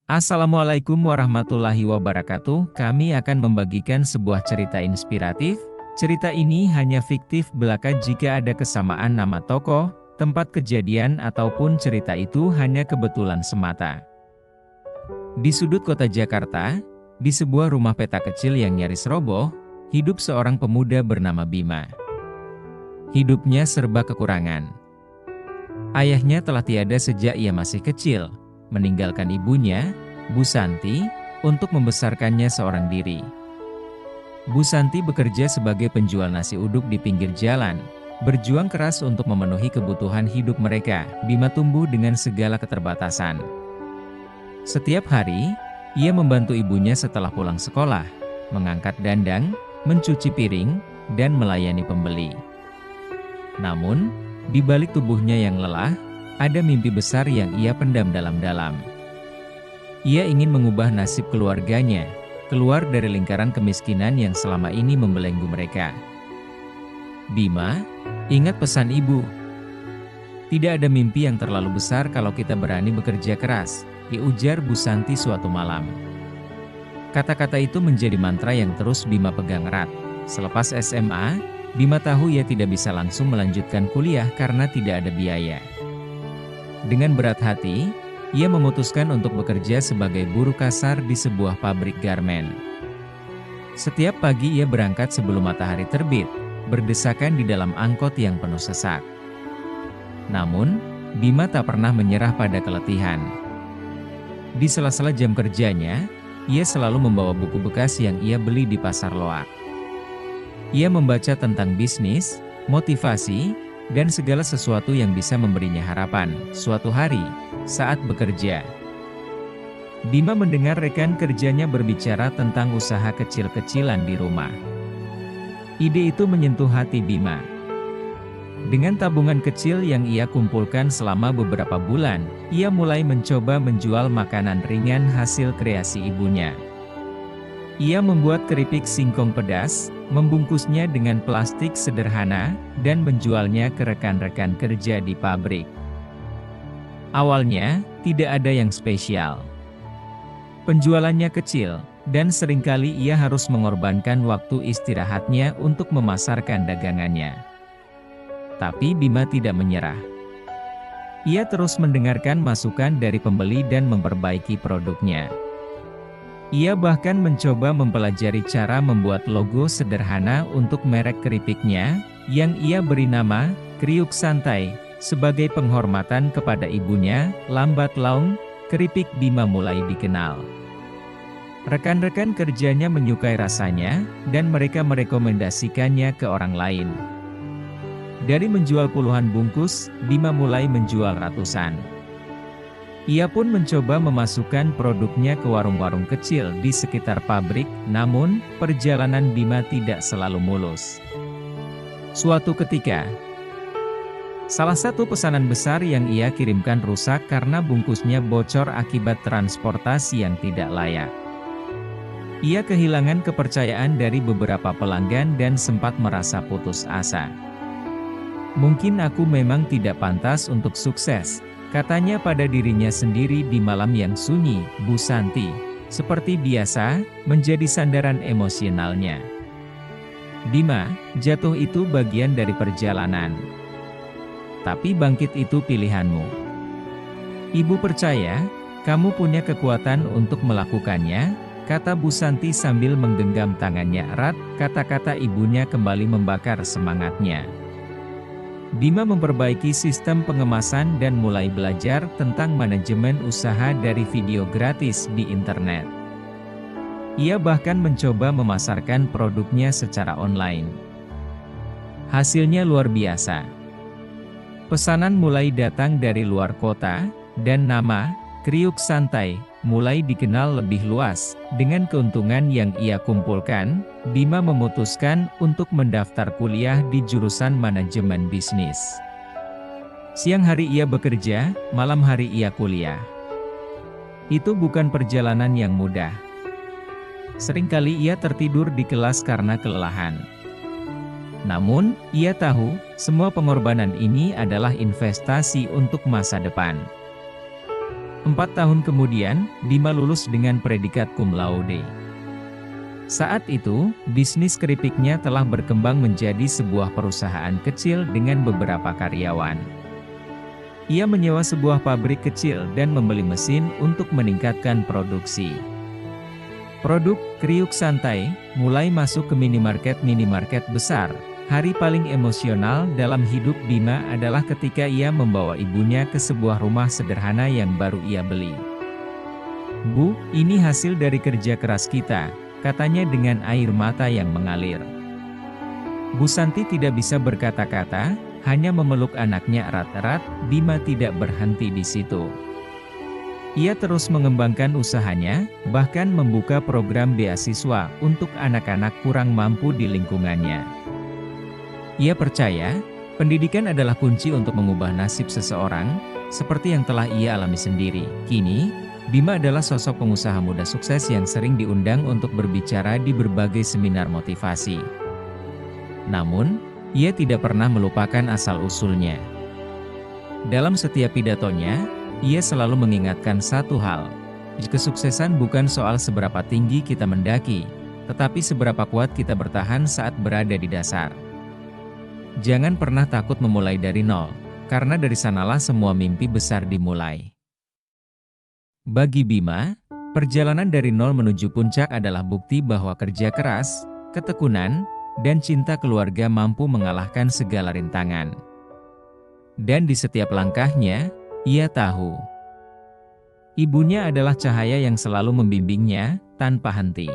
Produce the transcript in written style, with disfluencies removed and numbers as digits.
Assalamualaikum warahmatullahi wabarakatuh. Kami akan membagikan sebuah cerita inspiratif. Cerita ini hanya fiktif belaka jika ada kesamaan nama tokoh, tempat kejadian ataupun cerita itu hanya kebetulan semata. Di sudut kota Jakarta, di sebuah rumah petak kecil yang nyaris roboh, hidup seorang pemuda bernama Bima. Hidupnya serba kekurangan. Ayahnya telah tiada sejak ia masih kecil, meninggalkan ibunya, Bu Santi, untuk membesarkannya seorang diri. Bu Santi bekerja sebagai penjual nasi uduk di pinggir jalan, berjuang keras untuk memenuhi kebutuhan hidup mereka. Bima tumbuh dengan segala keterbatasan. Setiap hari, ia membantu ibunya setelah pulang sekolah, mengangkat dandang, mencuci piring, dan melayani pembeli. Namun, di balik tubuhnya yang lelah, ada mimpi besar yang ia pendam dalam-dalam. Ia ingin mengubah nasib keluarganya, keluar dari lingkaran kemiskinan yang selama ini membelenggu mereka. Bima, ingat pesan ibu. Tidak ada mimpi yang terlalu besar kalau kita berani bekerja keras, diujar Bu Santi suatu malam. Kata-kata itu menjadi mantra yang terus Bima pegang erat. Selepas SMA, Bima tahu ia tidak bisa langsung melanjutkan kuliah karena tidak ada biaya. Dengan berat hati, ia memutuskan untuk bekerja sebagai buruh kasar di sebuah pabrik garmen. Setiap pagi ia berangkat sebelum matahari terbit, berdesakan di dalam angkot yang penuh sesak. Namun, Bima tak pernah menyerah pada keletihan. Di sela-sela jam kerjanya, ia selalu membawa buku bekas yang ia beli di pasar loak. Ia membaca tentang bisnis, motivasi, dan segala sesuatu yang bisa memberinya harapan. Suatu hari, saat bekerja, Bima mendengar rekan kerjanya berbicara tentang usaha kecil-kecilan di rumah. Ide itu menyentuh hati Bima. Dengan tabungan kecil yang ia kumpulkan selama beberapa bulan, ia mulai mencoba menjual makanan ringan hasil kreasi ibunya. Ia membuat keripik singkong pedas, membungkusnya dengan plastik sederhana, dan menjualnya ke rekan-rekan kerja di pabrik. Awalnya, tidak ada yang spesial. Penjualannya kecil, dan seringkali ia harus mengorbankan waktu istirahatnya untuk memasarkan dagangannya. Tapi Bima tidak menyerah. Ia terus mendengarkan masukan dari pembeli dan memperbaiki produknya. Ia bahkan mencoba mempelajari cara membuat logo sederhana untuk merek keripiknya, yang ia beri nama Kriuk Santai, sebagai penghormatan kepada ibunya. Lambat laun, keripik Bima mulai dikenal. Rekan-rekan kerjanya menyukai rasanya, dan mereka merekomendasikannya ke orang lain. Dari menjual puluhan bungkus, Bima mulai menjual ratusan. Ia pun mencoba memasukkan produknya ke warung-warung kecil di sekitar pabrik, namun, perjalanan Bima tidak selalu mulus. Suatu ketika, salah satu pesanan besar yang ia kirimkan rusak karena bungkusnya bocor akibat transportasi yang tidak layak. Ia kehilangan kepercayaan dari beberapa pelanggan dan sempat merasa putus asa. Mungkin aku memang tidak pantas untuk sukses, katanya pada dirinya sendiri di malam yang sunyi. Bu Santi, seperti biasa, menjadi sandaran emosionalnya. Bima, jatuh itu bagian dari perjalanan. Tapi bangkit itu pilihanmu. Ibu percaya, kamu punya kekuatan untuk melakukannya, kata Bu Santi sambil menggenggam tangannya erat. Kata-kata ibunya kembali membakar semangatnya. Bima memperbaiki sistem pengemasan dan mulai belajar tentang manajemen usaha dari video gratis di internet. Ia bahkan mencoba memasarkan produknya secara online. Hasilnya luar biasa. Pesanan mulai datang dari luar kota, dan nama Kriuk Santai mulai dikenal lebih luas. Dengan keuntungan yang ia kumpulkan, Bima memutuskan untuk mendaftar kuliah di jurusan manajemen bisnis. Siang hari ia bekerja, malam hari ia kuliah. Itu bukan perjalanan yang mudah. Seringkali ia tertidur di kelas karena kelelahan. Namun, ia tahu, semua pengorbanan ini adalah investasi untuk masa depan. 4 tahun kemudian, Bima lulus dengan predikat cum laude. Saat itu, bisnis keripiknya telah berkembang menjadi sebuah perusahaan kecil dengan beberapa karyawan. Ia menyewa sebuah pabrik kecil dan membeli mesin untuk meningkatkan produksi. Produk kriuk santai mulai masuk ke minimarket besar. Hari paling emosional dalam hidup Bima adalah ketika ia membawa ibunya ke sebuah rumah sederhana yang baru ia beli. "Bu, ini hasil dari kerja keras kita," katanya dengan air mata yang mengalir. Bu Santi tidak bisa berkata-kata, hanya memeluk anaknya erat-erat. Bima tidak berhenti di situ. Ia terus mengembangkan usahanya, bahkan membuka program beasiswa untuk anak-anak kurang mampu di lingkungannya. Ia percaya, pendidikan adalah kunci untuk mengubah nasib seseorang, seperti yang telah ia alami sendiri. Kini, Bima adalah sosok pengusaha muda sukses yang sering diundang untuk berbicara di berbagai seminar motivasi. Namun, ia tidak pernah melupakan asal-usulnya. Dalam setiap pidatonya, ia selalu mengingatkan satu hal. Kesuksesan bukan soal seberapa tinggi kita mendaki, tetapi seberapa kuat kita bertahan saat berada di dasar. Jangan pernah takut memulai dari nol, karena dari sanalah semua mimpi besar dimulai. Bagi Bima, perjalanan dari nol menuju puncak adalah bukti bahwa kerja keras, ketekunan, dan cinta keluarga mampu mengalahkan segala rintangan. Dan di setiap langkahnya, ia tahu ibunya adalah cahaya yang selalu membimbingnya tanpa henti.